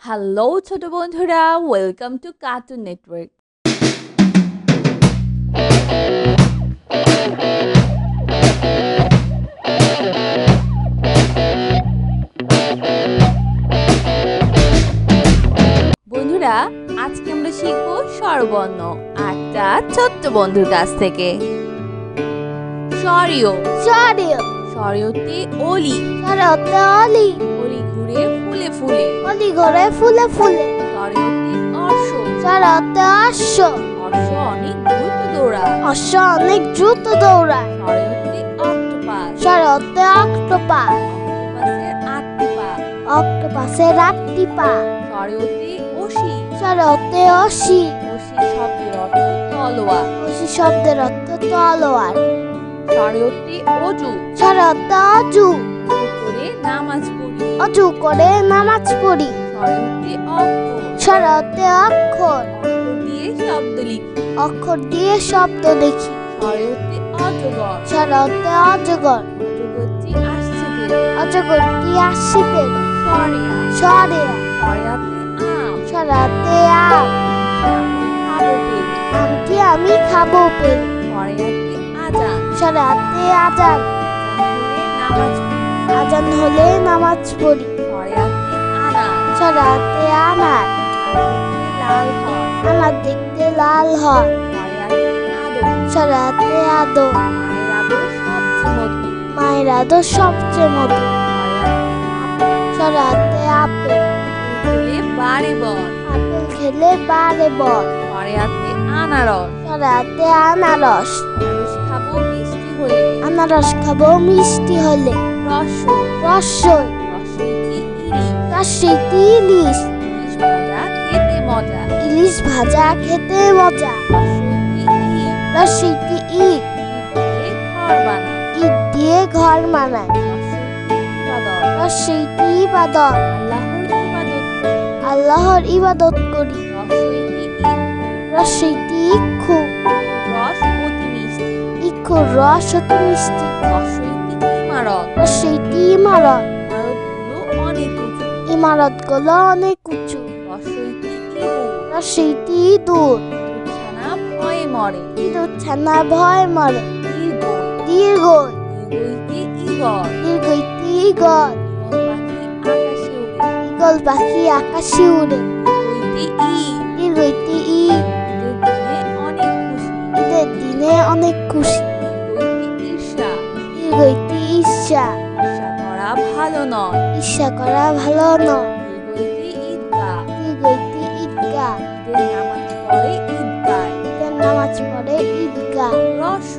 Hello ছোট বন্ধুরা, welcome to cartoon network. বন্ধুরা, আজকে আমরা শিখব স্বরবর্ণ একটা ছোট্ট বন্ধুর কাছ থেকে। স্বরীয় স্বরীয় স্বরীয়তে অলি স্বরতে অলি অলি ঘুরে ফুলে ফুলে। অলি ঘরে ফুলে ফুলে স্বরীয়তে অর্শ স্বরতে অশ্ব অর্শ অনেক দ্রুত দৌড়ায়। অশ্ব অনেক দ্রুত দৌড়ায় স্বরীয়তে অক্টোপাস স্বরতে অক্টোপাস অক্টোপাসের 8টি পা। অক্টোপাসের 8টি পা স্বরীয়তে অসি স্বরতে অসি অসি শব্দের অর্থ তলোয়ার। অসি শব্দের অর্থ তলোয়ার স্বরীয়তে অজু স্বরতে অজু অজু করে নামাজ পড়ি। অজু করে নামাজ পড়ি স্বরীয়তে অক্ষর স্বরতে অক্ষর অক্ষর দিয়ে শব্দ লিখি। অক্ষর দিয়ে শব্দ দেখি স্বরীয়তে অজগর স্বরতে অজগর অজগরটি আসছে তেরে। অজগরটি আসিতে স্বরিয়া স্বরেয়া স্বরিয়াতে আম স্বরতে আম আমটি আমি খাবো পেরে। আমটি আমি খাবো পেরে স্বরিয়াতে আজান স্বরতে আজান আজান হলে নামাজ পড়ি। আজান হলে নামাজ পড়ি স্বরিয়াতে আনার স্বরতে আনার লাল হয়। আনার দেখতে লাল হয় স্বরিয়াতে আদর স্বরতে আদর মায়ের আদর সবচেয়ে মধুর। মায়ের আদর সবচেয়ে মধুর স্বরতে আপেল খেলে বাড়ে বল। আপেল খেলে বাড়ে বল স্বরিয়াতে আনারস স্বরতে আনারস আনারস খাবো মিষ্টি হলে। আনারস খাবো মিষ্টি হলে রস রসই রসইতে ইলিশ রসইতে ইলিশ ইলিশ ভাজা খেতে মজা। ইলিশ ভাজা খেতে মজা রসইতে ইট রসইতে ইট দিয়ে ঘর বানায়। ইট দিয়ে ঘর মানায় রসইতে ইবাদত রসইতে ইবাদত আল্লাহর ইবাদত আল্লাহর ইবাদত করি রসইতে ইক্ষু রসইতে ইক্ষু রস অতি মিষ্টি। ইক্ষুর রস অতি মিষ্টি রসইতে ইমারত রসইতে ইমারত ইমারতগুলো অনেক উঁচু। ইমারতগুলো অনেক উঁচু রসইতে ইঁদুর রসইতে ইঁদুর ছানা ভয়ে মরে। ইঁদুর ছানা ভয় মরে দীর্ঘ দীর্ঘই দীর্ঘইতে ইগল দীর্ঘইতে ইগল ইগল পাখি আকাশে উড়ে। ইগল পাখি আকাশে উড়ে দীর্ঘইতে ই দীর্ঘইতে ই ঈদের দিনে অনেক খুশি। ঈদের দিনে অনেক খুশি দীর্ঘইতে ঈর্ষা দীর্ঘইতে ঈর্ষা ঈর্ষা করা ভালো নয়। ঈর্ষা করা ভালো নয় দীর্ঘইতে ঈদগাহ দীর্ঘইতে ঈদগাহ ঈদের নামাজ পড়ে ঈদগায়। ঈদের নামাজ পড়ে ঈদগাহ রস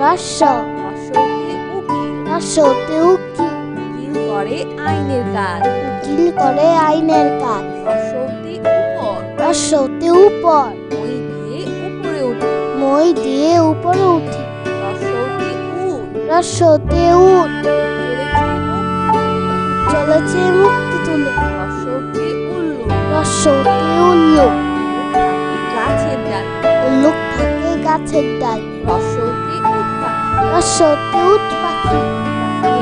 রস রসতে উকিল রসতে উকিল উকিল করে আইনের কাজ। উকিল করে আইনের কাজ রসতে উপর রসতে উপর মই দিয়ে উপরে উঠে। মই দিয়ে উপরে উঠি রসতে উঠ রসতে উঠ চলেছে মুক্তি তুলে। চলেছে মুক্তি তুলে রসতে উল্লু রসতে উল্লু গাছের ডাল। উল্লুক থাকে গাছের ডাল রসতে উট পাখি রসতে উট পাখি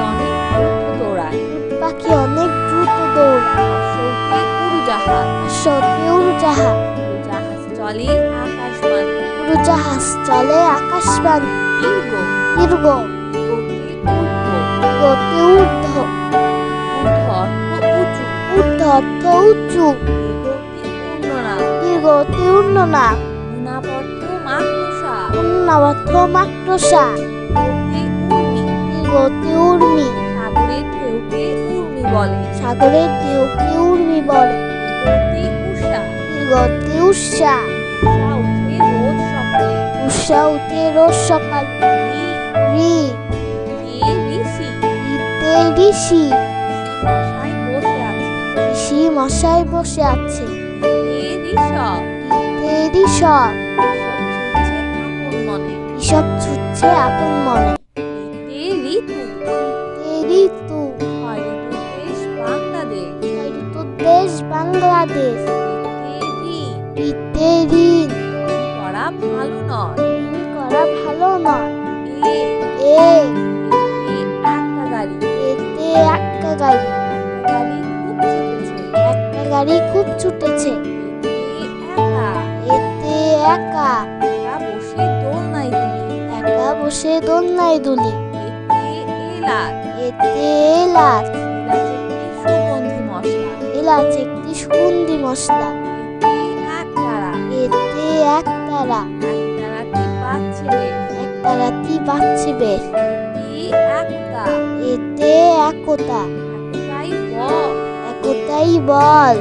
অনেক দ্রুত দৌড়ায়। উট পাখি অনেক দ্রুত দৌড়ায় রসতে উড়োজাহাজ রসতে উড়োজাহাজ উড়োজাহাজ চলে আকাশবাণী। উড়োজাহাজ চলে আকাশবাণী দীর্ঘ দীর্ঘ দীর্ঘতে ঊর্ধ্ব গতি ঊর্ধ্ব ঊর্ধ্ব অর্থ উঁচু। ঊর্ধ্ব অর্থ উঁচু দীর্ঘতে উন্ননা দীর্ঘতে উন্ননা মুনাপর্থ মাকড়সা। উন্নবর্থ মাকড়সা দীর্ঘতে উর্মি দীর্ঘতে উর্মি সাগরের ঢেউকে উর্মি বলে। সাগরের ঢেউকে উর্মি বলে দীর্ঘতে উষা দীর্ঘতে উষা উষা উঠে রোজ সকালে। উষা উঠে রোজ সকালে রি রি কে ঋষি ঋতে ঋষি মশাই বসে আছে। ঋষি মশাই বসে আছে কে ঋষভ ঋতে ঋষভ সব ছুটছে আপন মনে। ঋষভ ছুটছে আপন মনে ঋতে ঋতু ঋতে ঋতু হয় ঋতু দেশ বাংলাদেশ। ঋতুর দেশ বাংলাদেশ ঋতে ঋণ ঋতে ঋণ করা ভালো নয়। ঋণ করা ভালো নয় এ এ একটা গাড়ি এতে একটা গাড়ি একটা গাড়ি খুব চেপেছে। একটা গাড়ি খুব ছুটেছে। এতে একা, এতে একা, একা বসে দোলনায় দুলি। একা বসে দোলনায় দুলি। এতে এলাচ, এতে এলাচ, এলাচ একটি সুগন্ধি মশলা। এলাচ একটি সুগন্ধি মশলা। এতে একতারা, এতে একতারা, একতারাটি বাজছে বেশ। একতারাটি বাজছে বেশ। এতে একটা, এতে একতা, একটাই বল। একতাই বল।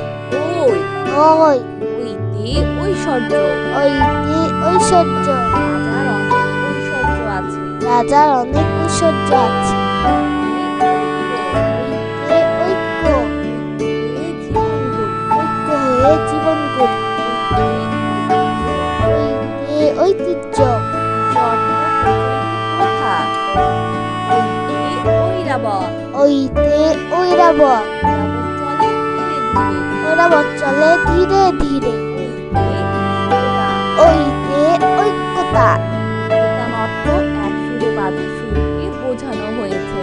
ওই, ওই, ওইতে ঐশ্বর্য, ওইতে ঐশ্বর্য, রাজার অনেক ঐশ্বর্য আছে। রাজার অনেক ঐশ্বর্য আছে। ওইতে ঐক্য, ওইতে ঐক্য, ওইতে জীবন গড়ি। ঐক্য হয়ে জীবন গড়ি। ওইতে ওইতে ঐতিহ্য, কথা। ওইতে ঐরাবত, ওইতে ঐরাবত, ঐরাবত চলে ধীরে ধীরে। ঐরাবত চলে ধীরে ধীরে। ওইতে ঐক্যতা, ঐক্যতা, ঐক্যতার অর্থ এক সুরে বাঁধা সুরকে বোঝানো হয়েছে।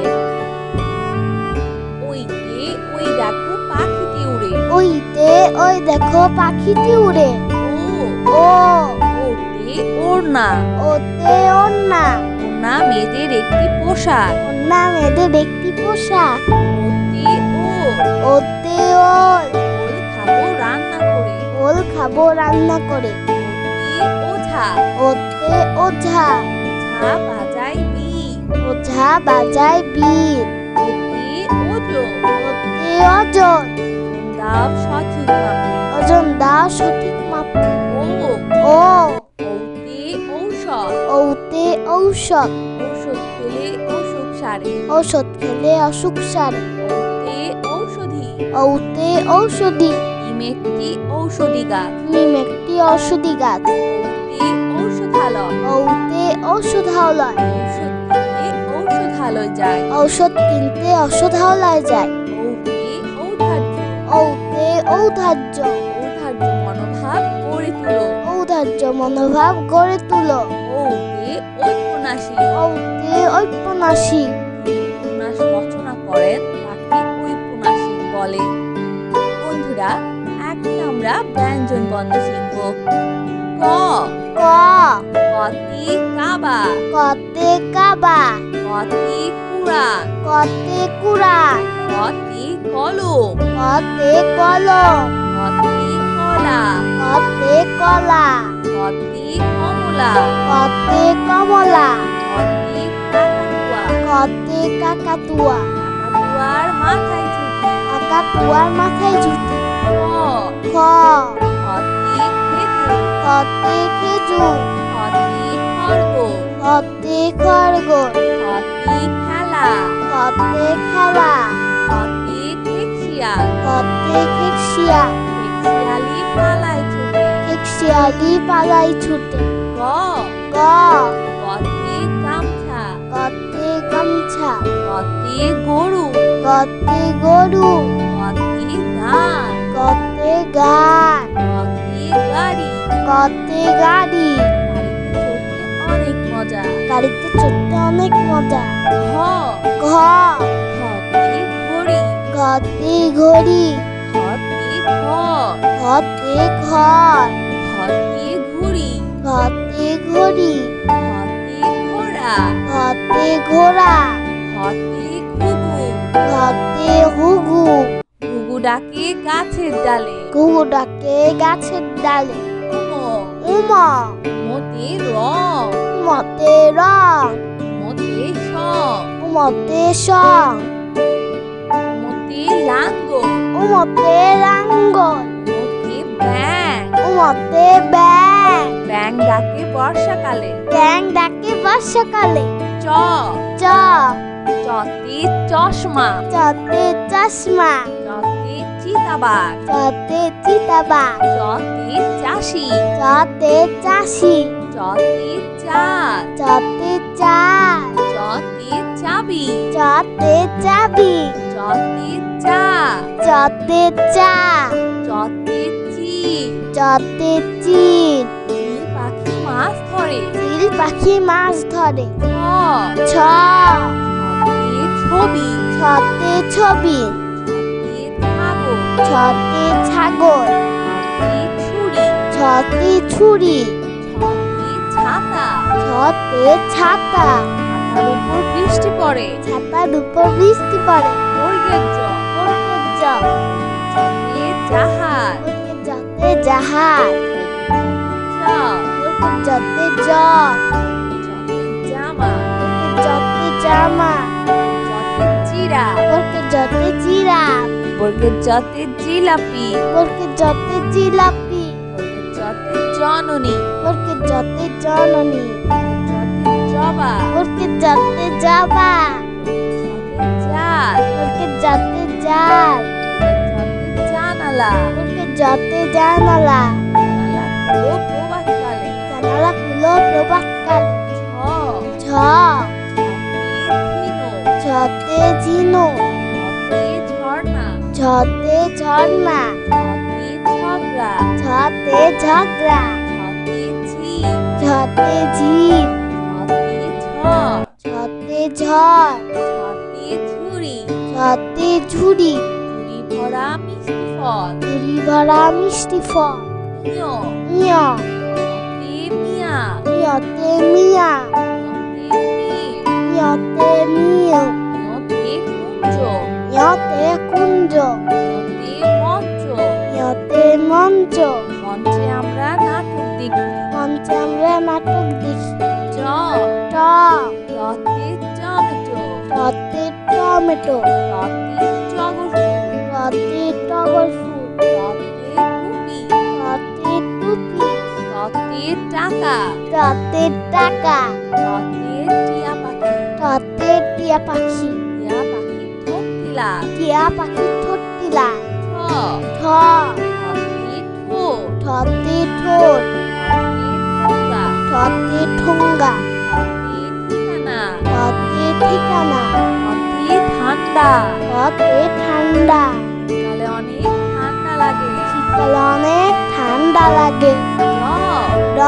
ওইতে ওই দেখো পাখিটি উড়ে। ওইতে ওই দেখো পাখিটি উড়ে। ও, ও, ওতে ওড়না, ওতে ওড়না, ওড়না মেয়েদের একটি পোশাক। ওড়না মেয়েদের একটি পোশাক। ওতে ওল, ওতে ওল, ওল খাবো রান্না করে। ওল খাবো রান্না করে। ওতে ওঝা, ওতে ওঝা, ওঝা বাজায় বীর। ওঝা বাজায় বীর। ওতে ওজন, ওতে ওজন, দাও সঠিক মাপে। ওজন দাও সঠিক মাপে। ও, ও, ওতে ঔষধ, ওতে ঔষধ, ঔষধ খেলে অসুখ সারে। ঔষধ খেলে অসুখ সারে। ওতে ঔষধি, ওতে ঔষধি, ডিম একটি ঔষধি গাছ। নিম একটি ঔষধি গাছ। ওতে ঔষধালয়, ওতে ঔষধালয়, ঔষধ কিনতে ঔষধালয় যায়। ঔষধ কিনতে ঔষধালয় যায়। ওতে ঔদার্য, ওতে ঔদার্য, ঔদার্য মনোভাব গড়ে তুলো। ঔদার্য মনোভাব গড়ে তুলো। ওতে ঔপন্যাসিক, ওতে ঔপন্যাসিক, উপন্যাস রচনা করেন তাকে ঔপন্যাসিক বলে। বন্ধুরা, এখন আমরা ব্যঞ্জন বর্ণ শিখব। ক, ক, কতি কাবা, কতে কাবা, কতি কুড়া, কতে কুড়া, কতি কলম, কতে কলম, কতি কলা, কতে কলা, কতি কমলা, কতে কমলা, কতি কাকাতুয়া। কতে কাকাতুয়া, কাকাতুয়ার মাথায় ঝুঁকি। কাকাতুয়ার মাথায় ঝুঁটি। খ, খ, কতি খেজুর, কতে খেজুর, কতি খরগোশ, কতে খরগোশ, কতি খেলা, কতে খেলা, কতি খেকশিয়াল, কতে খেকশিয়া, খেকশিয়ালি পালায় ছুটে। খেকশিয়ালি পালাই ছুটে। গ, গ, কতি গামছা, কতে গামছা, কতি গরু, কতে গরু, কতি ধান, কতে গান, কতি গাড়ি। কতে গাড়ি, গাড়িতে চড়তে অনেক মজা। গাড়িতে চড়তে অনেক মজা। ঘ, ঘ, ঘতে ঘড়ি, ঘতে ঘড়ি, ঘতে ঘর, ঘতে ঘর, ঘতে ঘুড়ি, ঘতে ঘড়ি, ঘতে ঘোড়া, ঘতে ঘোড়া, ঘতে ঘুঘু, ঘতে হুগু, ঘুঘু ডাকে গাছের ডালে। ঘুঘু ডাকে গাছের ডালে। উম, উমা, মতে রং, মতে রং, মতে সং, উমতে সং, মতে লাঙ্গল, উমতে লাঙ্গল, মতে ব্যাং, উমতে ব্যাং, ব্যাং ডাকে বর্ষাকালে। ব্যাং ডাকে বর্ষাকালে। চ, চ, চতে চশমা, চতে চশমা, চতে চিতাবাঘ, চতে চিতাবাঘ, চতে চাষি, চতে চাষি, চতে চাঁদ, চতে চাল, চতে চাবি, চতে চাবি, চতে চা, চতে চা, চতে চিল, চতে চিল, চিল পাখি মাছ ধরে। চিল পাখি মাছ ধরে। ছ, ছ, ছতে ছবি, ছতে ছবি, ছতে ছাগল, ছতে ছাগল, ছতে ছুরি, ছতে ছুরি, ছতে ছাতা, ছতে ছাতা, ছাতার উপর বৃষ্টি পড়ে, ছাতার উপর বৃষ্টি পড়ে, বর্গের জ, বর্গের জ, ছতে জাহাজ, বর্গের জতে জাহাজ, জ, বর্গের জতে জগ, ছতে জামা, বর্গের জতে জামা, ছতে জিরা, বর্গের জতে জিরাফ, বর্গের জতে জিলাপি, বর্গের জতে জিলাপি, বর্গের জতে জননী, বর্গের জতে জননী, জতে জবা, বর্গের জতে জবা, ছতে জাল, বর্গের জতে জাল, ছতে জানালা, বর্গের জতে জানালা, জানালা খুলো প্রভাতকালে, জানালা খুলো প্রভাতকালে, ছ, ছ, ছতে ঝিনুক, ছতে ঝিনুক, ছতে ঝর্ণা, ছতে ঝর্ণা, ছতে ঝগড়া, ছতে ঝগড়া, ছতে ঝিম, ছতে ঝিম, ছতে ঝড়, ছতে ঝড়, ছতে ঝুড়ি, ছতে ঝুড়ি, ঝুড়ি ভরা মিষ্টি ফল, ঝুড়ি ভরা মিষ্টি ফল, ইয়, ইয়, ছতে মিয়া, ইয়তে মিয়া, ছতে মিম, ইয়তে মিম, ইয়তে কুঞ্জ, ইয়তে কুঞ্জ, ইয়তে মঞ্চ, ইয়তে মঞ্চ, মঞ্চে আমরা নাটক দেখি, মঞ্চে আমরা নাটক দেখি, চ, ট, রতে টমেটো, টতে টমেটো, রতে টগর ফুল, টতে টগর ফুল, রতে টুপি, টতে টুপি, রতে টাকা, টতে টাকা, রতে টিয়া পাখি, টতে টিয়া পাখি, টিয়া পাখি ঠোঁটিলা, টিয়া পাখি ঠোঁটিলা, ঠ, ঠ, রতে ঠোঁট, ঠতে ঠোঁট, রতে ঠোঙ্গা, ঠতে ঠোঙ্গা, রতে ঠিকানা, ঠতে ঠিকানা, রতে ঠান্ডা, ঠতে ঠান্ডা, শীতকালে অনেক ঠান্ডা লাগে, শীতকালে অনেক ঠান্ডা লাগে, র, র,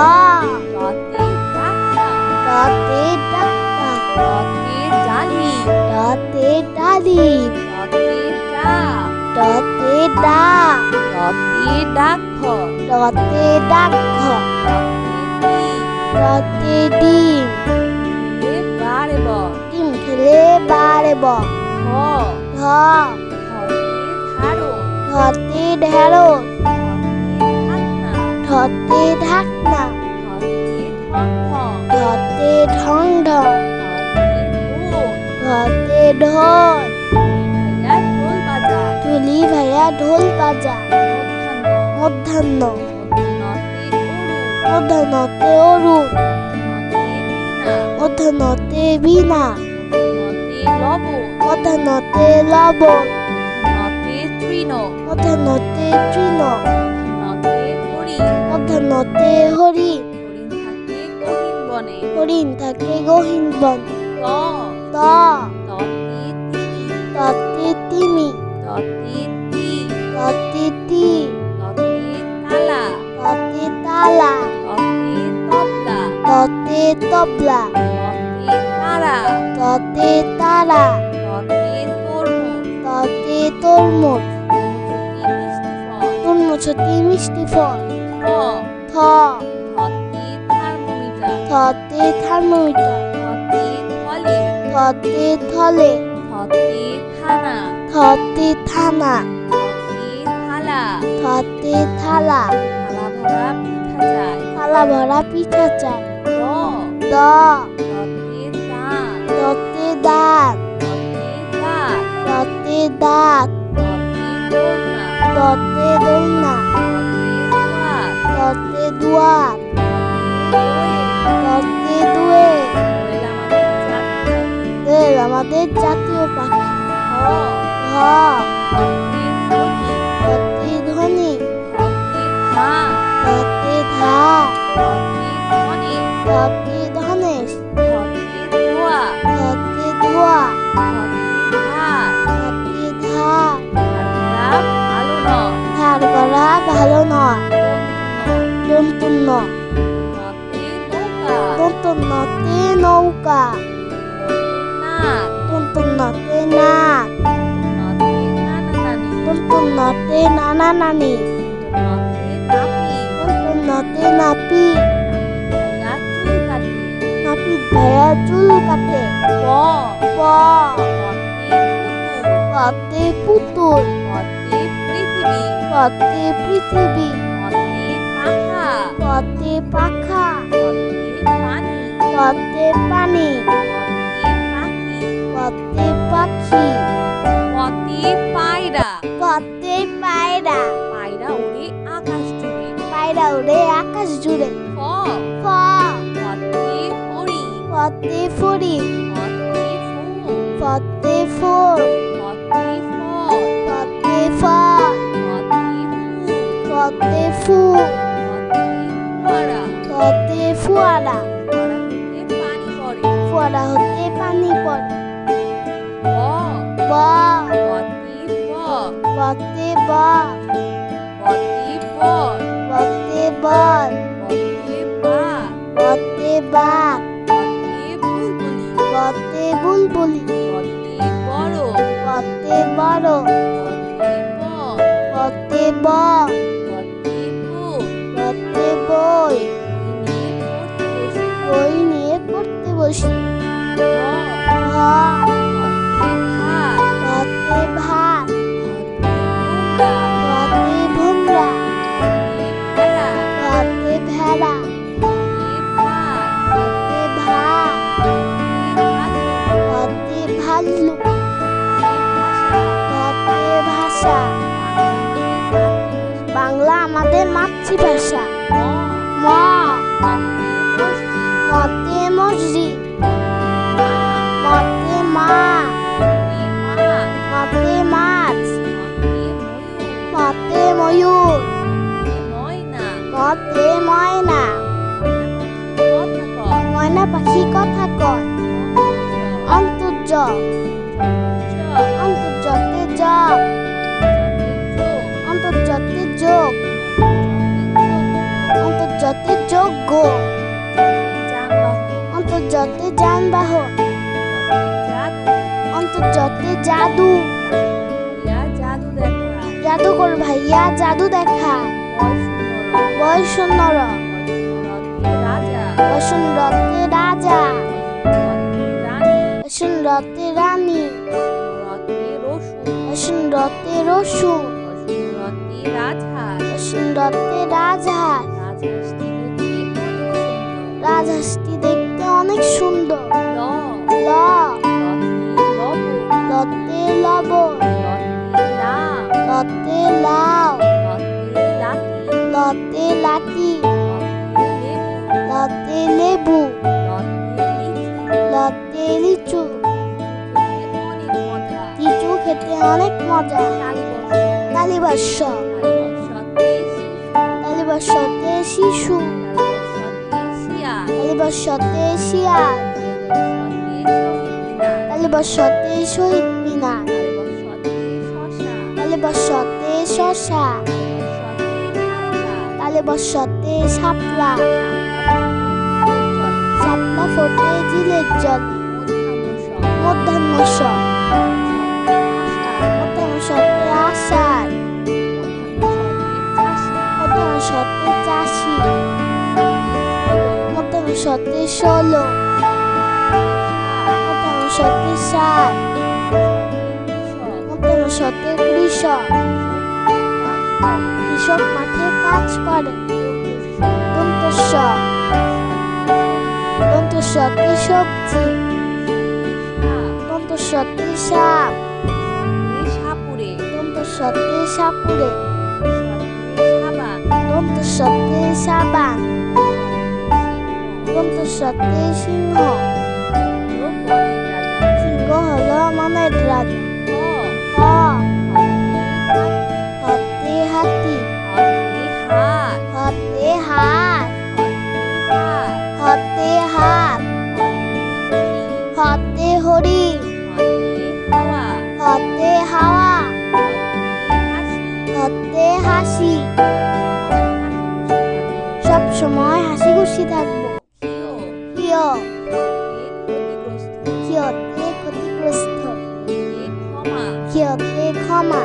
রতে ডাক্তার, রতে ডাক্তার, রতে ডালিম, রতে ডালিম, রতে ডাক, রতে ডাক, রতে ডাকঘর, রতে ডাকঘর, রতে ডিম, রতে ডিম, এ বারে বর, ডিম খেলে বাড়ে ব, হ, ধ, ধতে ধারো, ধতে ঢেঁড়স, ধতে ঢাকনা, ধতে ঠং ধতে ঠং ঠং, ঠং ঢং, ধতে ঢোল, ধতে ঢোল, ভাইয়া ঢোল বাজা, তুলি ভাইয়া ঢোল বাজা, মধ্যাহ্ন, মধ্যাহ্ন, মধ্যাহ্নতে অরুণ, মধ্যাহ্নতে অরুণ, মধ্যাহ্নতে বীণা, মধ্যাহ্নতে লবণ, মধ্যাহ্নতে লবণ, মধ্যাহ্নতে লবণ, মধ্যাহ্নতে তৃণ, মধ্যাহ্নতে তৃণ, মধ্যাহ্নতে হরিণ, মধ্যাহ্নতে হরিণ, হরিণ থাকে গহীন বনে, হরিণ থাকে গহীন বন, ত, ত, ততে তিমি, ততে তিমি, ততে তি, ততে তি, ততে তালা, ততে তালা, ততে তবলা, ততে তবলা, ততে তারা, ততে তারা, ততে তরমুজ, ততে তরমুজ, তরমুজ হতে মিষ্টি ফল, তরমুজ হতে মিষ্টি ফল, থ, থ, থতে থার্মোমিটার, থতে থার্মোমিটার, থতে থলে, থতে থলে, থতে থানা, থতে থানা, থতে থালা, থতে থালা, থালা ভরা পিঠা চাই, থালা ভরা পিঠা চাই, দ, দ, দতে দাঁত, দতে দাঁত, দতে দাঁত, দতে দাঁত, দতে দোলনা, দতে দতে দুয়াত, দুয়াত, দতে দুয়ে, দোয়েল আমাদের জাতীয় পাখি, দোয়েল আমাদের জাতীয় পাখি, হ, হ, দতে ধনী, দতে ধনী, দতে ধা, দতে ধা, দতে ধনেশ, দতে ধনেশ, দতে ধোয়া, দতে ধোয়া, দতে ধার, দতে ধার, ধার করা ভালো নয়, ধার করা ভালো নয়, দন্তন্য, দন্তন্নতে নৌকা, নাক, দন্তন্নতে নাক, নানা নানি, নতে নানা নানি নতে নাপি নতে নাপি ভাইয়া চুল কাটে নাপিত ভাইয়া চুল কাটে প প পতে পুতুল পতে পুতুল পতে পৃথিবী পতে পৃথিবী পতে পাখা পতে পাখা পতে পানি পতে পাখি পতে পাখি পতে পায়রা পতে পায়রা পায়রা উড়ে আকাশ জুড়ে পায়রা উড়ে আকাশ জুড়ে ফ ফ পতে ফড়ি পতে ফড়ি পতে ফুল পতে ফুল পতে ফল পতে ফল পতে ফুল পতে পতে ফোয়ারা ফোয়ারা ফোয়ারা হতে পানি পড়ে ফোয়ারা হতে পানি পড়ে ব ব পতে পতে ব ব পতে বল পতে বা পতে বা পতে পতে বুলবুলি বুলবুলি পতে বড় পতে বড় পতে ব পতে ব পতে বু পতে বই বই নিয়ে পড়তে বসি বই নিয়ে পড়তে বসি ভ ভ পতে ভাত পতে ভাত পতে ভোমরা পতে ভেড়া পতে ভাত পতে ভাল্লুক পতে ভাষা বাংলা আমাদের মাতৃভাষা ম মতে মসজিদ মতে মা মতে মাছ মতে ময়ূর মতে ময়না ময়না পাখি কথা কয় অন্তর্য অন্তর্জতে জগ অন্তর্জতে যোগ অন্তর্জতে যোগ্য অন্তর্জতে যানবাহন অন্তর্জতে জাদু জাদুকর ভাইয়া জাদু দেখায় বয়স নর বসুন্ধরতে রাজা বসুন্ধরতে রানী বসুন্ধরতে রসুন বসুন্ধরতে রাজহাঁস রাজহাঁসটি দেখতে অনেক সুন্দর ল লতে লবণ লতে লাউ লতে লাঠি লতে লেবু লতে লিচু লিচু খেতে অনেক মজা তালিবর্ষ তালিবর্ষতে শিশু তালিবর্ষতে শিয়াল তালিবর্ষতে শহীদ মিনার তালিবর্ষতে শশা তালিবর্ষতে শাপলা শাপলা ফোটে ঝিলের জল মধ্যাহ্নস মধ্যাহ্নসতে আষাঢ় মধ্যাহ্নসতে চাষি মধ্যাহ্নসতে ষোলো মধ্যাহ্নসতে ষাট মধ্যাহ্নসতে কৃষক কৃষক মাঠে কাজ করে দন্তস্ব দন্তস্বতে সবজি দন্তস্বতে সাপ দন্তস্বতে সাপুরে দন্তস্বতে সাবান দন্তস্বতে সিংহ সিংহ হলো মনের রাজা হ হতে হাতি হতে হাত হতে হাত হতে হরিণ হতে হাওয়া হতে হাসি সব সময় হাসি খুশি থাকবো প্রিয় ক্ষতিগ্রস্ত ক্ষতে ক্ষমা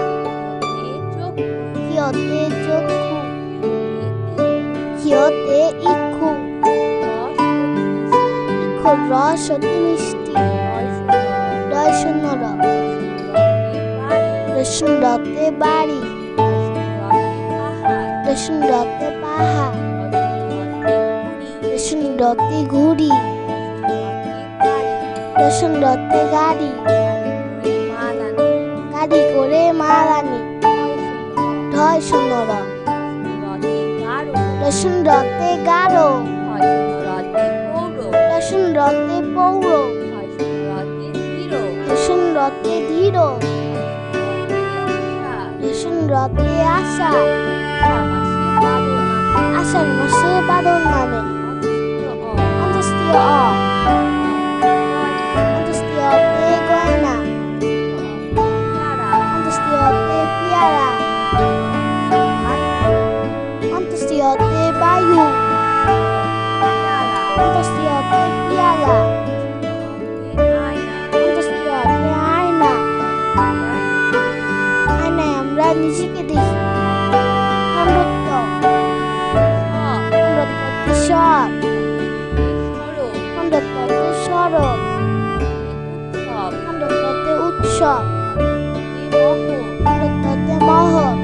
ইক্ষতে ইক্ষু ইক্ষুর রস অতি মিষ্টি রয় শূন্য র রসুন রতে বাড়ি রসুন রতে পাহাড় রসুন রতে ঘুড়ি রসুন রতে গাড়ি গাড়ি করে মালানি ঢয় শূন্য র রসুন রতে গাঢ় রসুন রতে পৌর রসুন রতে ধীর রসুন রতে আষাঢ় আষাঢ় মাসে বাদল নামে অন্তস্তীয় অন্তস্তীয়তে গয়না অন্তস্তীয়তে পেয়ারা অন্তস্তীয়তে বায়ু অন্তস্তীয়তে পেয়ালা অন্তস্তীয়তে আয়না আয়নায় আমরা নিজেকে দেখি খণ্ডত্ব খণ্ডত্বতে সব খণ্ডত্বতে সরব খণ্ডত্বতে উৎসব খণ্ডত্বতে মহৎ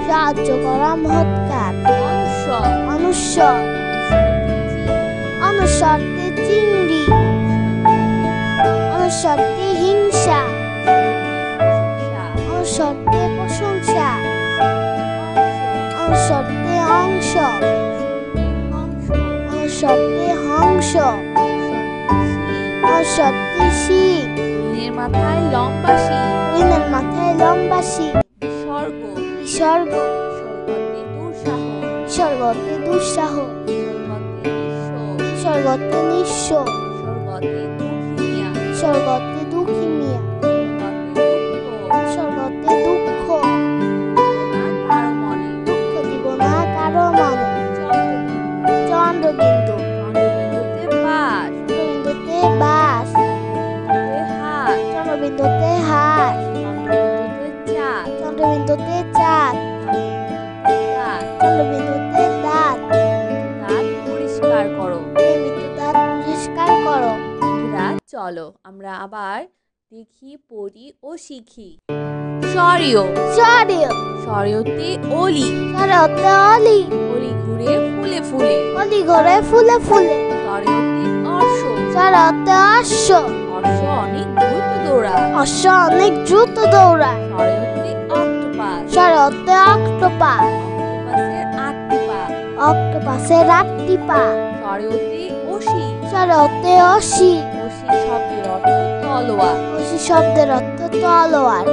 সাহায্য করা মহৎ কাজ অনুস্বর অনুস্বরতে চিংড়ি অনুস্বরতে হিংসা অনুস্বরতে প্রশংসা অনুস্বরতে অংশ অনুস্বরতে হংস অনুস্বরতে শিং ঋণের মাথায় লম্বা শিং ঋণের মাথায় লম্বা শিং বিসর্গ বিসর্গ বিসর্গতে দুঃসাহ বিসর্গতে নিঃস্ব বিসর্গতে দুঃখিমিয়া বিসর্গতে দুঃখ দুঃখ দিব না কারো মনে চন্দ্রবিন্দু চন্দ্রবিন্দুতে বাস চন্দ্রবিন্দুতে হাত চন্দ্রবিন্দুতে চাঁদ চন্দ্রবিন্দুতে দাঁত পরিষ্কার করো দাঁত পরিষ্কার করো। বন্ধুরা চলো আমরা আবার দেখি পড়ি ও শিখি। সরিয় সরিয় সরিয়তে অলি সরিয়তে অলি অলি ঘুরে ফুলে ফুলে অলি ঘরে ফুলে ফুলে সরিয়তে অশ্ব সরিয়তে অশ্ব অশ্ব অনেক দ্রুত দৌড়ায় অশ্ব অনেক দ্রুত দৌড়ায় সরিয়তে অক্টোপাস সরিয়তে অক্টোপাস অক্টোপাসের 8টি পা অক্টোপাসের 8টি পা সরিয়তে অসি সরিয়তে অসি অসি শব্দের অর্থ তলোয়ার অসি শব্দের অর্থ তলোয়ার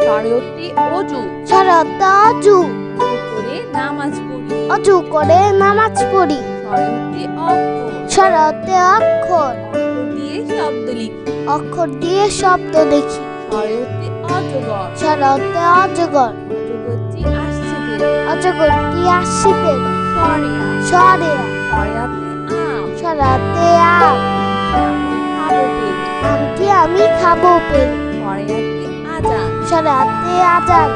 সরিয়তে অজু সরিয়তে অজু করে নামাজ পড়ি অজু করে নামাজ পড়ি সরিয়তে অক্ষর সরিয়তে অক্ষর অক্ষর দিয়ে শব্দ লিখি অক্ষর দিয়ে শব্দ দেখি সরিয়তে অজগর সরিয়তে অজগর অজগরটি আসছে তেরে অজগরটি আসিতে সরিয়া সরিয়া সরিয়াতে আম সরিয়াতে আম খাবো পেরে আমটি আমি খাবো পেরে সরিয়াতে আজান সরিয়াতে আজান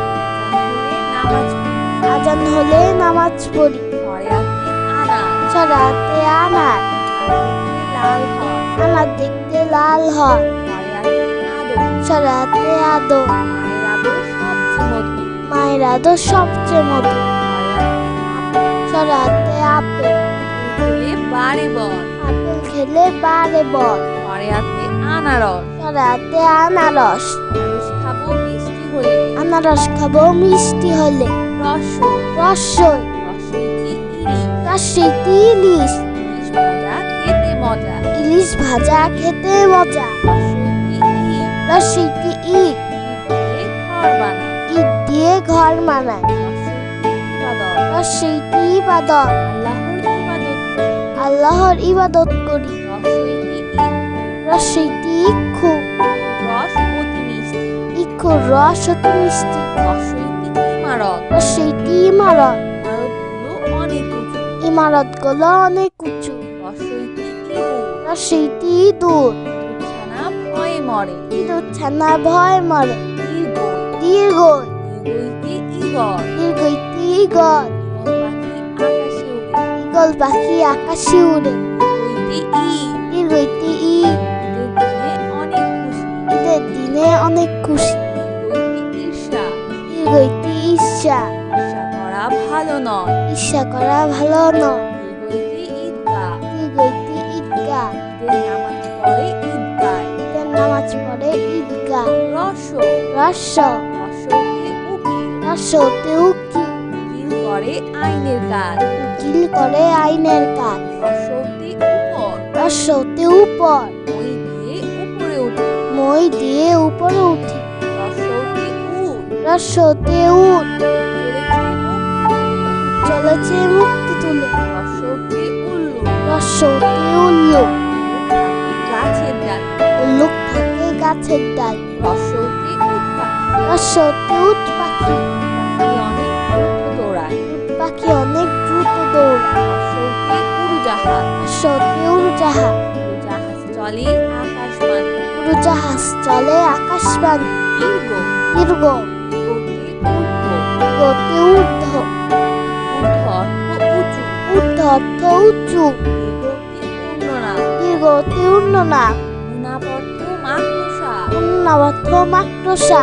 আজান হলে নামাজ পড়ি আজান হলে নামাজ পড়ি সরিয়াতে আনার সরিয়াতে আনার লাল হয় আনার দেখতে লাল হয় সরিয়াতে আদর সরিয়াতে আদর মায়ের আদর সবচেয়ে মধুর মায়ের আদর সবচেয়ে মধুর সরিয়াতে আপেল খেলে বাড়ে বল আপেল খেলে বাড়ে বল সরিয়াতে আনারস সরিয়াতে আনারস আনারস খাবো মিষ্টি হলে আনারস খাবো মিষ্টি হলে রসই রসই রসইতে ইলিশ রসইতে ইলিশ ইলিশ ভাজা খেতে মজা ইলিশ ভাজা খেতে মজা রসইতে ইট রসইতে ইট ইট দিয়ে ঘর বানায় ইট দিয়ে ঘর বানায় রসইতে ইবাদত রসইতে ইবাদত আল্লাহর ইবাদত করি রসইতে ইক্ষু রসইতে ইক্ষু রস অতি মিষ্টি ইক্ষুর রস অতি মিষ্টি রসইতে ইমারত রসইতে ইমারত ইমারতগুলো অনেক উঁচু ইমারতগুলো অনেক উঁচু রসইতে ইঁদুর রসইতে ইঁদুর ছানা ভয়ে মরে ইঁদুর ছানা ভয় মরে দীর্ঘ দীর্ঘই দীর্ঘইতে ইগল দীর্ঘইতে ইগল ইগল পাখি দোয়েল পাখি আকাশে উড়ে। দীর্ঘ ঈদ। দীর্ঘ ইতি ই। ঈদের দিনে অনেক খুশি। ঈদের দিনে অনেক খুশি। দীর্ঘ ঈর্ষা। দীর্ঘ ইতি ঈর্ষা। ঈর্ষা করা ভালো নয়। ঈর্ষা করা ভালো নয়। দীর্ঘ ঈদগাহ। দীর্ঘ ইতি ঈদগাহ। ঈদের নামাজ পড়ে ঈদগায়। ঈদের নামাজ পড়ে ঈদগাহ। রস্য। রস্য। রস্যতে উকিল। রস্যতে উকিল। উকিল করে আইনের কাজ। উকিল করে আইনের কাজ। রস্যতে উপর। রস্যতে উপর। মই দিয়ে উপরে উঠে। মই দিয়ে উপরে উঠি। রস্যতে উট। রস্যতে উঠ। চলেছে মুক্তি তুলে। রস্যতে উল্লু। রস্যতে উল্লু। গাছের ডাল। উল্লুক থাকে গাছের ডাল। রস্যতে উট পাখি। রস্যতে উঠ পাখি। পাখি অনেক দ্রুত দৌড়ায়। উট পাখি অনেক দ্রুত দৌড়ায়। রস্যতে উড়োজাহাজ। রস্যতে উড়োজাহাজ। উড়োজাহাজ চলে আকাশবাণী। উড়োজাহাজ চলে আকাশবাণী। দীর্ঘ। দীর্ঘ। দীর্ঘতে ঊর্ধ্ব। দীর্ঘতে ঊর্ধ্ব। ঊর্ধ্ব অর্থ উঁচু। ঊর্ধ্ব অর্থ উঁচু। দীর্ঘতে উন্ননা। দীর্ঘতে উন্ননা। উন্নাপ অর্থ মাকড়সা। উন্নবর্থ মাকড়সা।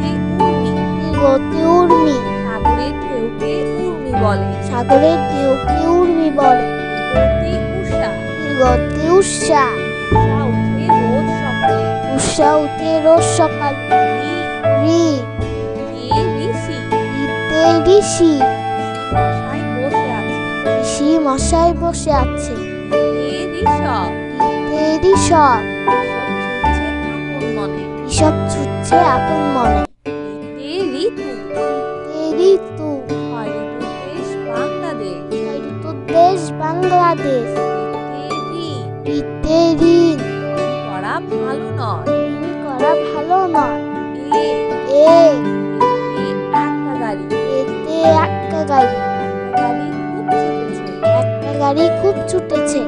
দীর্ঘতে উর্মি। দীর্ঘতে উর্মি। সাগরের ঢেউকে উর্মি বলে। সাগরের ঢেউকে উর্মি বলে। দীর্ঘতে উষা। দীর্ঘতে উষা। উষা উঠে রোজ সকালে। উষা উঠে রোজ সকালে। ঋ। ঋ। ঋষি। ঋতে ঋষি। মশাই বসে আছে। ঋষি মশাই বসে আছে। ঋষভ। ঋতে ঋষভ। ঋষভ ছুটছে আপন মনে। ঋষভ ছুটছে আপন মনে। ঋতু। ঋতে ঋতু। ছয় ঋতুর দেশ বাংলাদেশ। ছয় ঋতুর দেশ বাংলাদেশ। ঋ। ঋতে ঋণ। ঋণ করা ভালো নয়। ঋণ করা ভালো নয়। এ। এ। এতে একটা গাড়ি। এতে একটা গাড়ি। একটা গাড়ি খুব ছুটেছে। একটা গাড়ি খুব ছুটেছে।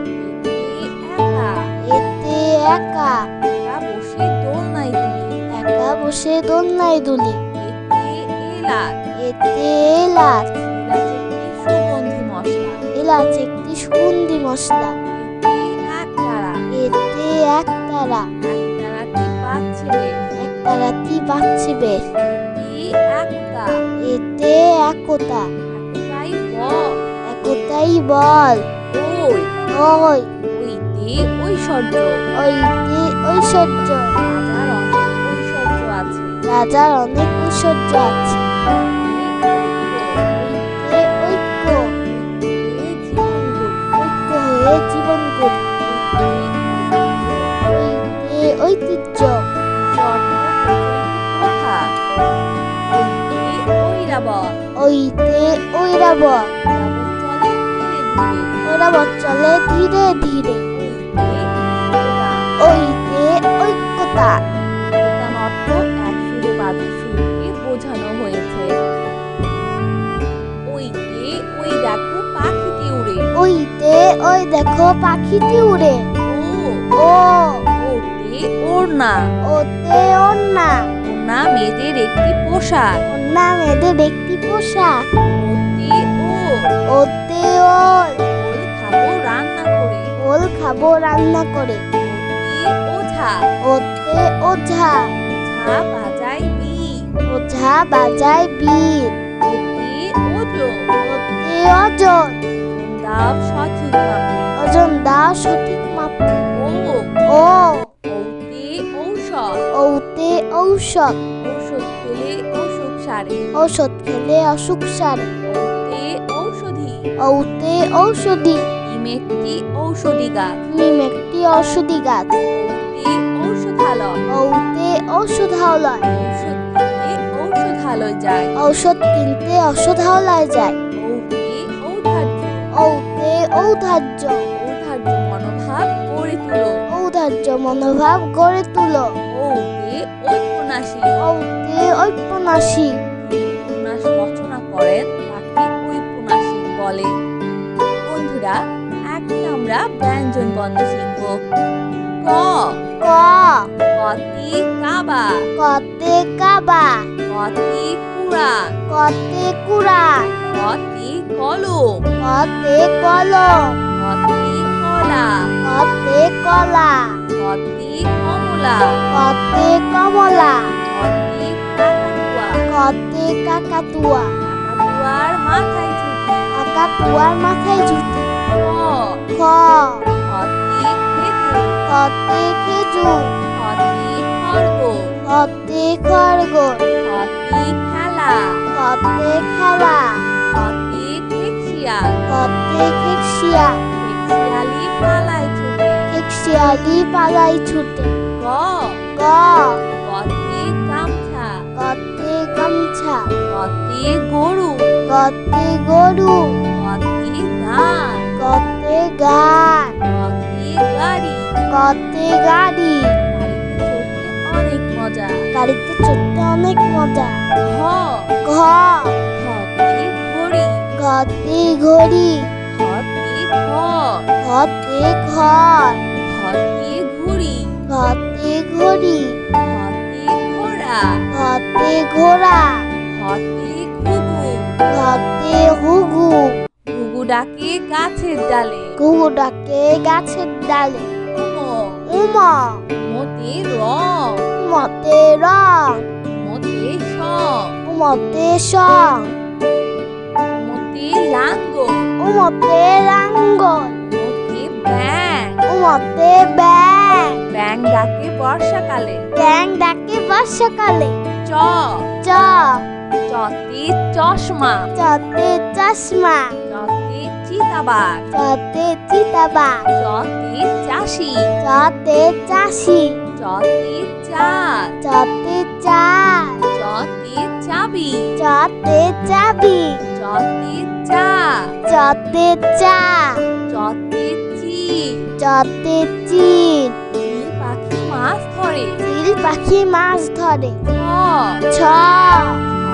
এতে একা। এতে একা। একা বসে দোলনায় দুলি। একা বসে দোলনায় দুলি। এতে এলাচ। এতে এলাচ। এলাচ একটি সুগন্ধি মশলা। এলাচ একটি সুগন্ধি মশলা। এতে একতারা। এতে একতারা। একতারাটি বাজছে বেশ। একতারাটি বাজছে বেশ। এতে একতা। এতে একতা। একতাই বল। একতাই বল। ওই। ওই। ওইতে ঐশ্বর্য। ওইতে ঐশ্বর্য। রাজার অনেক ঐশ্বর্য রাজার অনেক ঐশ্বর্য আছে। আছে। ওইতে ঐক্য। ওইতে ঐক্য। ঐক্য হয়ে জীবন গড়ি। ঐক্য হয়ে জীবন গড়ি। ওইতে ঐতিহ্য। ওইতে ঐরাবত। ঐরাবত। ঐরাবত চলে ধীরে ধীরে। ঐরাবত চলে ধীরে ধীরে। ওইতে ঐক্যতা। ঐক্যতা। প্রধান অর্থ এক সুরে বাঁধা সুরকে বোঝানো হয়েছে। ওইতে ওই দেখো পাখিটি উড়ে। ওইতে ওই দেখো পাখিটি উড়ে। ও। ও। ওতে ওড়না। ওতে ওড়না। ওড়না মেয়েদের একটি পোশাক। ওড়না মেয়েদের একটি পোশাক। ওতে ওল। ওতে ওল। ওল খাবো রান্না করে। ওল খাবো রান্না করে। ওতে ওঝা। ওতে ওঝা। ওঝা বাজায় বীণ। ওঝা বাজায় বীণ। ওতে ওজন। ওতে ওজন। দাও সঠিক মাপে। ওজন দাও সঠিক মাপে। ও। ও। ওতে ঔষধ। ওতে ঔষধ। ঔষধ খেলে অসুখ সারে। ঔষধ খেলে অসুখ সারে। ওতে ঔষধি। ওতে ঔষধি। নিম একটি ঔষধি গাছ। নিম একটি ঔষধি গাছ। ওতে ঔষধালয়। ওতে ঔষধালয়। ঔষধ খেতে ঔষধালয় যায়। ঔষধ কিনতে ঔষধালয় যায়। ওতে ঔদার্য। ওতে ঔদার্য। ঔদার্য মনোভাব গড়ে তুলো। ঔদার্য মনোভাব গড়ে তুলো। ওতে ঔপন্যাসিক। ওতে ঔপন্যাসিক। উপন্যাস রচনা করেন তাকে ঔপন্যাসিক বলে। বন্ধুরা, এখন আমরা ব্যঞ্জন বর্ণ শিখব। ক। ক। কতে কাবা। কতে কাবা। কতে কুড়াল। কতে কুড়াল। কতে কলম। কতে কলম। কতে কলা। কতে কলা। কতে কমলা। কতে কমলা। কতে কাকাতুয়া। কতে কাকাতুয়া। কাকাতুয়ার মাথায় ঝুঁটি। কাকাতুয়ার মাথায় ঝুঁটি। খ। খ। খতে খেজুর। কতে খেজুর। খতে খরগোশ। কতে খরগোশ। খতে খেলা। কতে খেলা। খতে খেকশিয়াল। কতে খেকশিয়াল। খেকশিয়ালি পালায় ছুটে। খেকশিয়ালি পালাই ছুটে। গ। গ। গতে গামছা। কতে গামছা। গতে গরু। কতে গরু। গতে গান। কতে গান। গতে গাড়ি। কতে গাড়ি। গাড়িতে চড়তে অনেক মজা। গাড়িতে চড়তে অনেক মজা। ঘ। ঘ। ঘতে ঘড়ি। ঘতে ঘড়ি। ঘতে ঘর। ঘতে ঘর। ঘতে ঘুড়ি। ঘতে ঘড়ি। ঘতে ঘোড়া। ঘতে ঘোড়া। ঘতে ঘুঘু। ঘতে হুগু। ঘুঘু ডাকে গাছের ডালে। ঘুঘু ডাকে গাছের ডালে। উম। উমা। মতে রং। উমতে রং। মতে সং। উমতে সং। মতে লাঙ্গল। উমতে লাঙ্গল। মতে ব্যাং। উমতে ব্যাং। ব্যাং ডাকে বর্ষাকালে। ব্যাং ডাকে বর্ষাকালে। চ। চ। চতে চশমা। চতে চশমা। চতে চিতাবাঘ। চতে চিতাবাঘ। চতে চাষি। চতে চাষি। চতে চাঁদ। চতে চাল। চতে চাবি। চতে চাবি। চতে চা। চতে চা। চতে চিল। চতে চিল। চিল পাখি মাছ ধরে। চিল পাখি মাছ ধরে। ছ। ছ।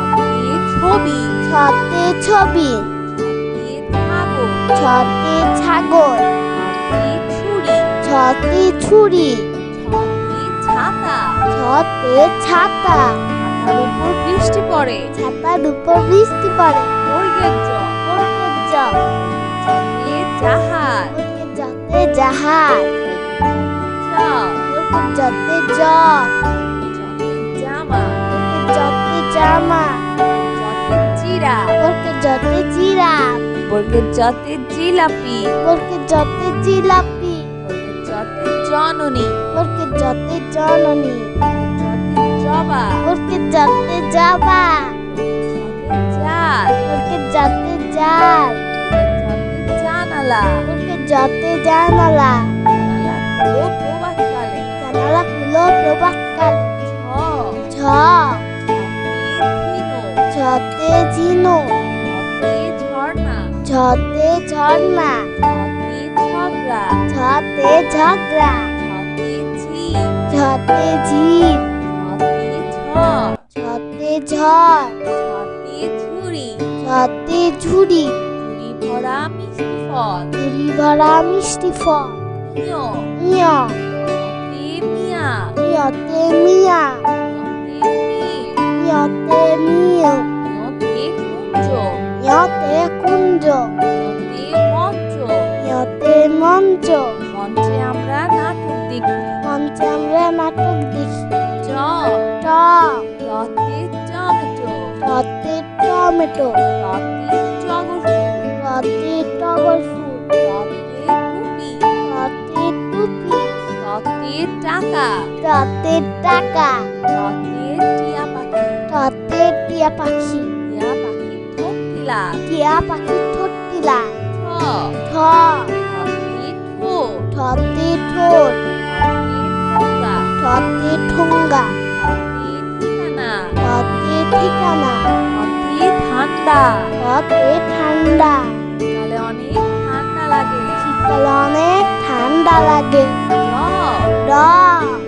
ছতে ছবি। ছতে ছবি। ছতে ছাগল। ছতে ছাগল। ছতে ছুরি। ছতে ছুরি। ছতে ছাতা। ছতে ছাতা। ছাতার উপর বৃষ্টি পড়ে। ছাতার উপর বৃষ্টি পড়ে। বর্গের জ। বর্গের জ। ছতে জাহাজ। বর্গের জতে জাহাজ। জ। বর্গের জতে জগ। ছতে জামা। বর্গের জতে জামা। ছতে চিরা। বর্গের জতে জিরাফ। বর্গের জতে জিলাপি। বর্গের জতে জিলাপি। বর্গের জতে জননী। বর্গের জতে জননী। জতে জবা। বর্গের জতে জবা। জতে জাল। বর্গের জতে জাল। জতে জানালা। বর্গের জতে জানালা। জানালা খুলো প্রভাতকালে। জানালা খুলো প্রভাতকালে। ছ। ছ। ছতে ঝিনুক। ছতে ঝিনুক। ছতে ঝর্ণা। ছতে ঝর্ণা। ছতে ঝগড়া। ছতে ঝগড়া। ছতে ঝিল। ছতে ঝিল। ছতে ঝড়। ছতে ঝড়। ছতে ঝুড়ি। ছতে ঝুড়ি। ঝুড়ি ভরা মিষ্টি ফল। ঝুড়ি ভরা মিষ্টি ফল। ইয়। ইয়। ছতে মিয়া। ইয়তে মিয়া। ছতে মিল। ইয়তে মিল। ইয়তে কুঞ্জ। ইয়তে কুঞ্জ। ইয়তে মঞ্চ। ইয়তে মঞ্চ। মঞ্চে আমরা নাটক দেখি। মঞ্চে আমরা নাটক দেখি। চ। ট। টতে টমেটো। টতে টমেটো। টতে টগর ফুল। টতে টগর ফুল। টতে টুপি। টতে টুপি। টতে টাকা। টতে টাকা। টতে টিয়া পাখি। টতে টিয়া পাখি। টিয়া পাখি ঠোঁটিলা। টিয়া পাখি ঠোঁটিলা। ঠ। ঠ। ঠতে ঠোঁট। ঠতে ঠোঁট। ঠতে ঠোঙ্গা। ঠতে ঠোঙ্গা। ঠতে ঠিকানা। ঠতে ঠিকানা। ঠতে ঠান্ডা। ঠতে ঠান্ডা। শীতকালে অনেক ঠান্ডা লাগে। শীতকালে অনেক ঠান্ডা লাগে। র। র।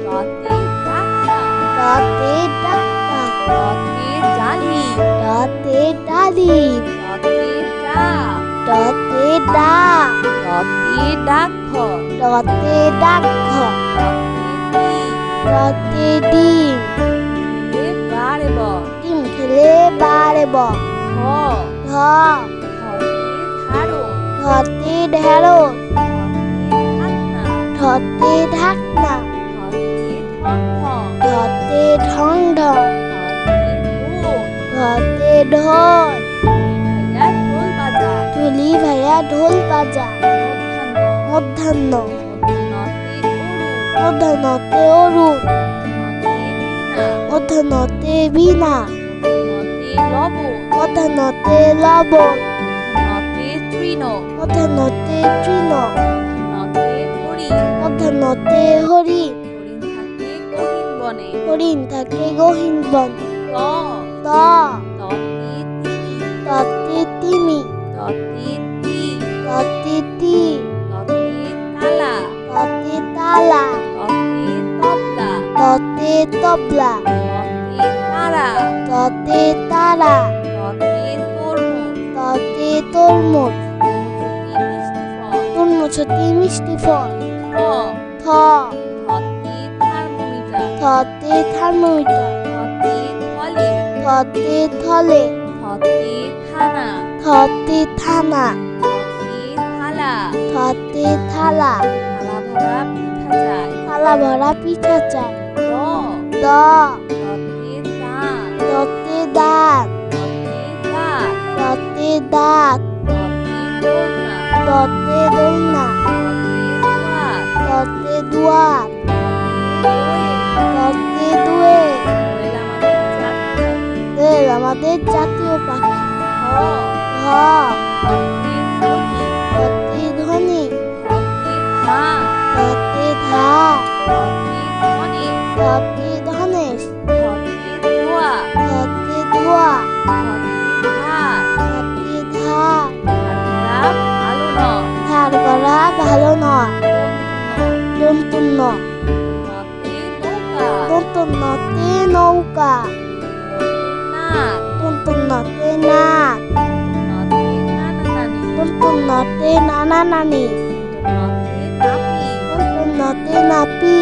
রতে ডাক্তার। রতে ডাক্তার। রতে ডালি। রতে ডালিম। রতে ডাক। রতে ডাক। রতে ডাকঘর। রতে ডাকঘর। রতে ডিম। রতে ডিম। খেলে বাড়ে বর। ডিম খেলে লে বারে ব ধ ধ ধতে ধারণ ধতে ঢেঁড়স ধতে ঢাকনা ধতে ঠং ধতে ঢং ঢং ঢং ধতে ঢোল ধতে ঢোল তুলি ভাইয়া ঢোল বাজা তুলি ভাইয়া ঢোল বাজা মধ্যাহ্ন মধ্যাহ্ন মধ্যাহ্নতে অরুণ মধ্যাহ্নতে বীণা মধ্যাহ্নতে লবণ মধ্যাহ্নতে তৃণ মধ্যাহ্নতে তৃণ মধ্যাহ্নতে হরিণ মধ্যাহ্নতে হরিণ হরিণ থাকে গহীন বনে হরিণ থাকে গহীন বন ত ত ততে তিমি ততে তিমি ততে তি ততে তি ততে তালা ততে তালা ততে তবলা ততে তবলা ততে তারা ততে তারা ততে তরমুজ তরমুজটি মিষ্টি ফল থ থতে থার্মোমিটার থতে থার্মোমিটার থতে থলে থতে থলে থতে থানা থতে থানা থতে থালা থতে থালা থালা ভরা পিঠা চাই দ দ ততে দাঁত ততে দাঁত ততে দোলনা ততে দোলনা ততে ততে দুয়ার ততে দোয়েল দুয়ে দোয়েল আমাদের জাতীয় পাখি হ ততে ধনী ততে ধা ততে ধনেশ ততে ধোয়া ততে ধা ধার করা ভালো নয় দন্তন্য দন্তন্যতে নৌকা দন্তন্যতে নাক দন্তন্যতে নানা নানি দন্তন্যতে নাপি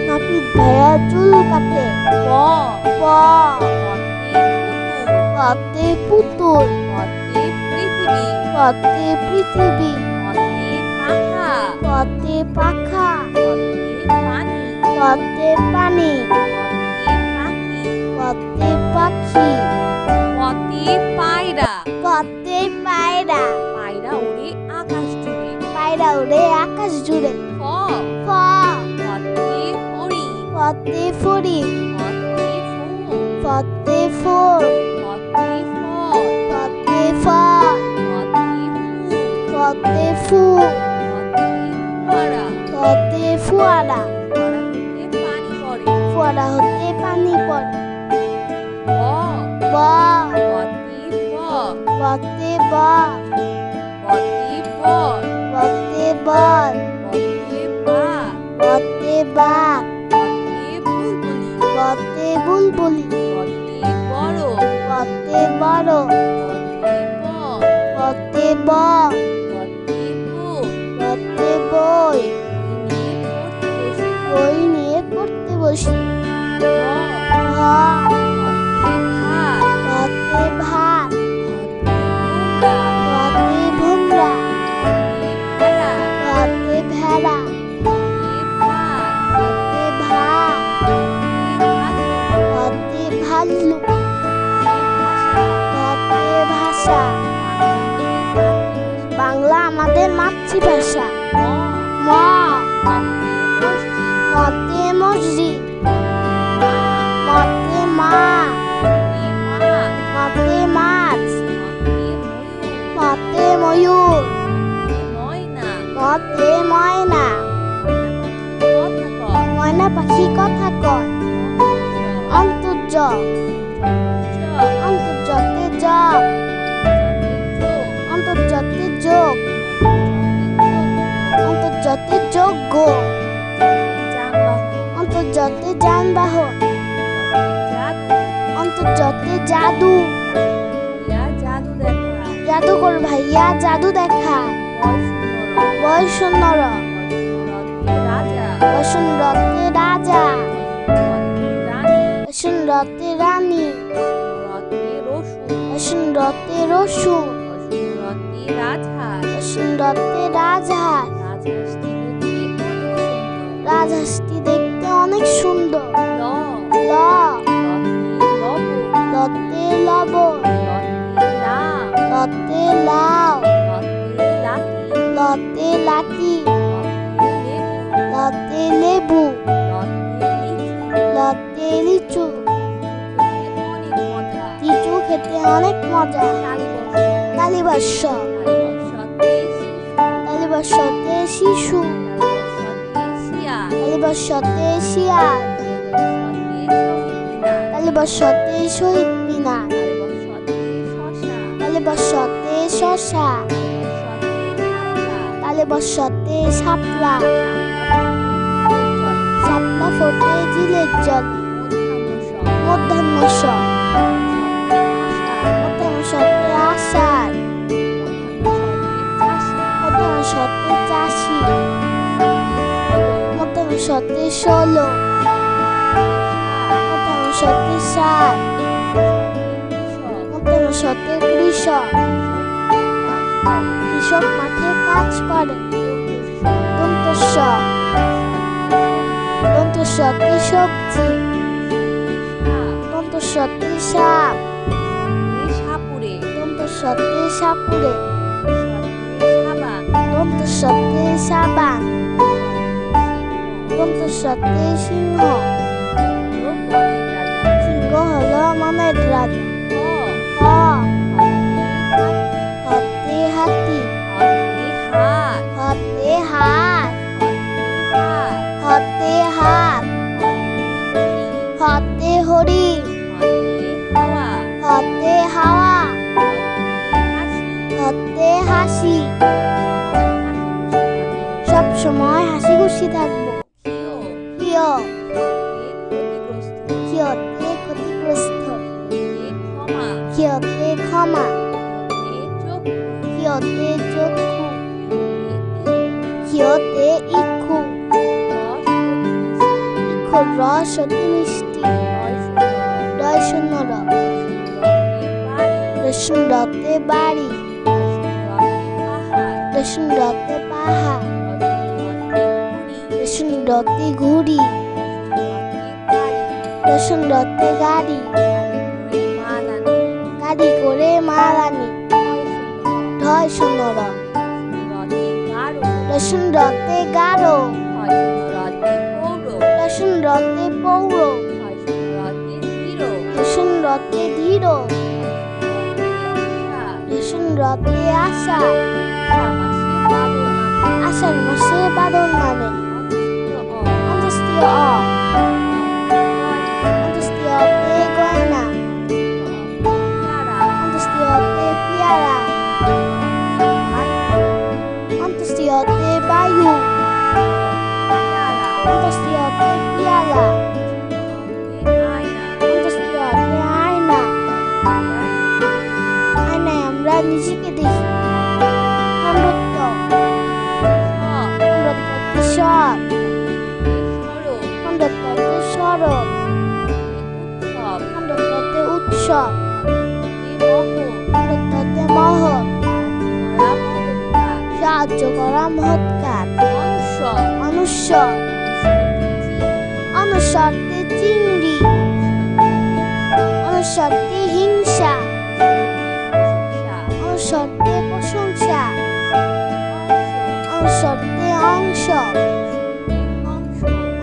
নাপিত ভাইয়া চুল কাটে প পতে পুতুল পতে পৃথিবী পতে পাখা পতে পানি পতে পাখি পতে পায়রা পায়রা উড়ে আকাশ জুড়ে ফ পতে ফড়িং পতে ফোর পতে ফল পতে ফুল পতে ফুয়ারা ফুয়ারা হতে পানি পড়ে ব পতে বল পতে বল পতে বাঘ পতে বুলবুলি পতে বড় পতে বল পতে বই বই নিয়ে পড়তে বসি ভ পতে ভাত পতে ভুমরা পতে ভেড়া পতে ভাত পতে ভাল্লুক পতে ভাষা বাংলা আমাদের মাতৃভাষা ম মতে মসজিদ মতে মা মতে মাছ মতে ময়ূর মতে ময়না ময়না পাখি কথা কয় অন্তর্য অন্তর্যতে জগ অন্তর্যতে যোগ অন্তর্যতে যোগ্য অন্তর্যতে যানবাহন অন্তর্যতে জাদু জাদুকর ভাইয়া জাদু দেখায় বয়সুন্নর বসুন্ধরতে রাজা বসুন্ধরতে রতে রানী, রতে রসুন, রসুন রতে রসুন, রতে রাজহাঁস, রসুন রতে রাজহাঁস, রাজহাঁসটি দেখতে অনেক সুন্দর। রাজহাঁসটি দেখতে অনেক সুন্দর। ল, ল, রতে লবণ, লতে লবণ, রতে লাউ, লতে লাউ, রতে লাঠি, লতে লাঠি, রতে লেবু, লতে রতে লিচু, লিচু। লিচু খেতে অনেক মজা। তালিবর্ষ, তালিবর্ষতে শিশু, তালিবর্ষতে শিয়াল, তালিবর্ষতে শহীদ মিনার, তালিবর্ষতে শশা, তালিবর্ষতে শাপলা, শাপলা ফোটে ঝিলের জল, মধ্যাহ্নস, মধ্যাহ্নসতে আষাঢ়, মধ্যাহ্নসতে চাষি, মধ্যাহ্নসতে ষোলো, মধ্যাহ্নসতে ষাট, মধ্যাহ্নসতে কৃষক, কৃষক মাঠে কাজ করে। দন্তস্ব, দন্তস্বতে সবজি, দন্তস্বতে সাপ, দন্তস্বতে সাপুরে, দন্তস্বতে সাবান, দন্তস্বতে সিংহ, সিংহ হলো মনের রাজা। হ, হতে হাতি, হতে হাত, হতে হাত, হতে হরিণ, হতে হাওয়া, হতে হাসি। সব সময় হাসি খুশি থাকবো। প্রিয়, ক্ষিয়তে ক্ষতিগ্রস্ত, ক্ষিয়তে ক্ষমা, ক্ষিয়তে চক্ষু, ক্ষিয়তে ইক্ষু, ইক্ষুর রস অতি মিষ্টি। রয় শূন্য র, রসুন রতে বাড়ি, রসুন রতে পাহাড়, রসুন রতে ঘুড়ি, রসুন রতে গাড়ি, গাড়ি করে মালানি। ঢয় শূন্য র, রসুন রতে গাঢ়, রসুন রতে পৌর, রসুন রতে ধীর, রসুন রতে আশা, আষাঢ় মাসে বাদল নামে। অন্তস্তীয় অ, অন্তস্তীয়তে গয়না, অন্তস্তীয়তে পেয়ারা, অন্তস্তীয়তে বায়ু, অন্তস্তীয়তে পেয়ালা, অন্তস্তীয়তে আয়না, আয়নায় আমরা নিজেকে দেখি। খণ্ডত্ব, খণ্ডত্বতে সব, খণ্ডত্বতে সরব, খণ্ডত্বতে উৎসব, খণ্ডত্বতে মহৎ, সাহায্য করা মহৎ কাজ। অনুস্বর, অনুস্বরতে চিংড়ি, অনুস্বরতে হিংসা, অনুস্বরতে প্রশংসা, অনুস্বরতে অংশ,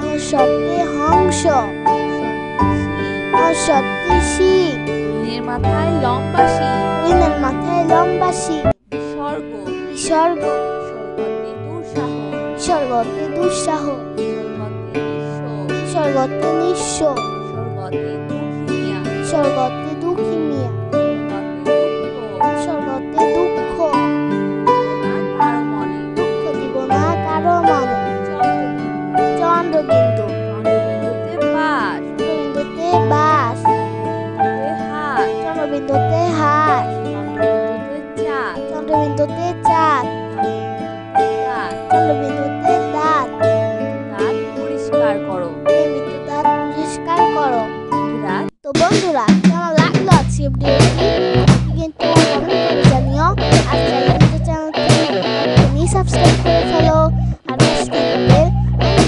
অনুস্বরতে হংস, অনুস্বরতে শিব, ঋণের মাথায় লম্বা শিং, ঋণের মাথায় লম্বা শিব। বিসর্গ, বিসর্গ, বিসর্গতে দুঃসাহ, বিসর্গতে নিঃস্ব, বিসর্গতে নিঃস্ব, বিসর্গতে দুঃখী মিয়া, বিসর্গতে দুঃখ, দুঃখ দিব না কারো মনে। চন্দ্রবিন্দু, চন্দ্রবিন্দুতে বাস, চন্দ্রবিন্দুতে হাত, চন্দ্রবিন্দুতে চাঁদ, চন্দ্রবিন্দুতে দাঁত। পরিষ্কার করো। দাঁত পরিষ্কার করো। বন্ধুরা, ভিডিওটি কিন্তু কমেন্ট করে জানিও। আর চাইলে কিন্তু চ্যানেলটি এখনই সাবস্ক্রাইব করে ফেলো আর পাশে থাকা বেল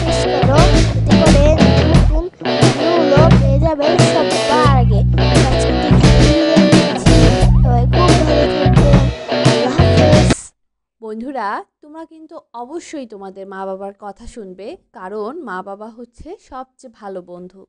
প্রেস করো, এতে করে নতুন ভিডিওগুলো পেয়ে যাবে সবার আগে। আজকে বিদায় নিচ্ছি, সবাই খুব ভালো থাকবেন। আল্লাহ হাফেজ। বন্ধুরা, তোমরা কিন্তু অবশ্যই তোমাদের মা বাবার কথা শুনবে, কারণ মা বাবা হচ্ছে সবচেয়ে ভালো বন্ধু।